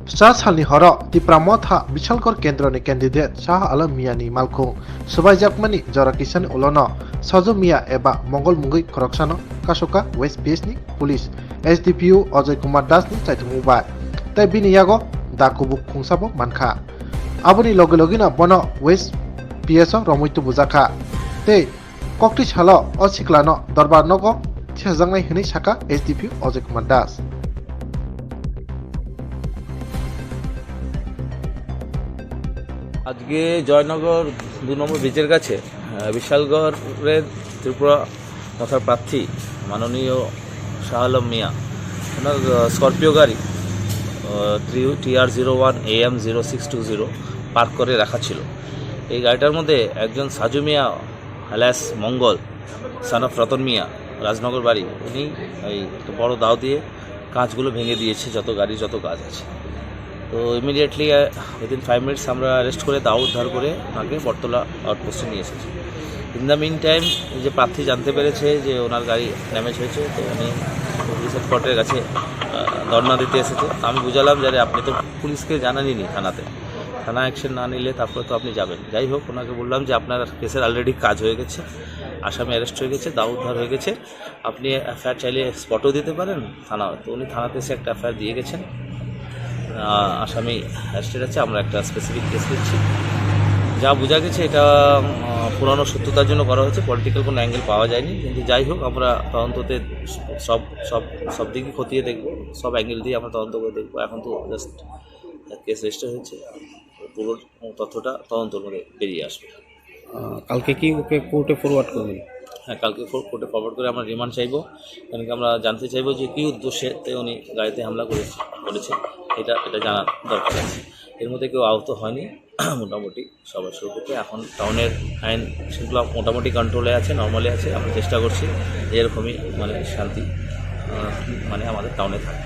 Shah salni horo TIPRA Motha Bichalkor Kendroni candidate Shah Alam Miani Malkhung Subaijakmani Jorakisani Ulono Sajo Mia Eba Mongol Mungui Koroksano Kasoka West PS ni Police SDPU Ajay Kumar Das ni Chaitumubai Tai Bini Yago Dakubuk Khungsabo Mankha Abuni Logina Bono West PSO Romwi Tubukha Te Kokti Halo Osiklano Darbar Nogo Chazangai Hini Shaka SDPU Ajay Kumar Das আজকে জয়নগর 2 নম্বর ব্রিজের কাছে বিশালগড়ের ত্রিপুরা মথার প্রার্থী মাননীয় শাহ আলম মিয়া ওনার Scorpio গাড়ি TR01 AM 0620 park করে রাখা ছিল। এই গাড়িটার মধ্যে একজন সাজু মিয়া আলাস মঙ্গল সান অফ রতন মিয়া রাজনগর বাড়ি, উনি এই বড় দাও দিয়ে কাঁচগুলো ভেঙে দিয়েছে, যত গাড়ি যত কাজ আছে। তো ইমিডিয়েটলি উইদিন 5 মিনিটস আমরা অ্যারেস্ট করে দাও উদ্ধার করে ওনাকে বটতলা আউটপোস্টে নিয়ে এসেছি। ইন দ্য মিন টাইম যে প্রার্থী জানতে পেরেছে যে ওনার গাড়ি ড্যামেজ হয়েছে, তো উনি পুলিশ হেডকোয়ার্টারের কাছে ধর্ণা দিতে এসেছে। আমি বুঝালাম যে আপনি তো পুলিশকে জানাননি, থানা অ্যাকশন না নিলে তারপরে তো আপনি যাবেন। যাই হোক, ওনাকে বললাম যে আপনার কেসের অলরেডি কাজ হয়ে গেছে, আসামি অ্যারেস্ট হয়ে গেছে, দাও উদ্ধার হয়ে গেছে, আপনি এফআইআর চাইলে স্পটও দিতে পারেন থানা। তো উনি থানাতে এসে একটা এফআইআর দিয়ে গেছেন, আসামি অ্যারেস্টেড আছে। আমরা একটা স্পেসিফিক কেস দিচ্ছি। যা বোঝা গেছে এটা পুরানো সত্যতার জন্য করা হয়েছে, পলিটিক্যাল কোনো অ্যাঙ্গেল পাওয়া যায়নি। কিন্তু যাই হোক, আমরা তদন্ততে সব সব সব দিকই খতিয়ে দেখব, সব অ্যাঙ্গেল দিয়ে আমরা তদন্ত করে দেখব। এখন তো জাস্ট কেস রেজিস্টার হয়েছে, পুরো তথ্যটা তদন্তের মধ্যে বেরিয়ে আসবে। কালকে কি ওকে কোর্টে ফরওয়ার্ড করবেন? হ্যাঁ, কালকে কোর্টে ফরওয়ার্ড করে আমরা রিমান্ড চাইবো, কারণ কি আমরা জানতে চাইবো যে কী উদ্দেশ্যে উনি গাড়িতে হামলা করেছে এটা জানার দরকার আছে। এর মধ্যে কেউ আহত হয়নি, মোটামুটি সবার শুরু করতে। এখন টাউনের আইন শৃঙ্খলা মোটামুটি কন্ট্রোলে আছে, নর্মালি আছে। আমরা চেষ্টা করছি এরকমই শান্তি আমাদের টাউনে থাকে।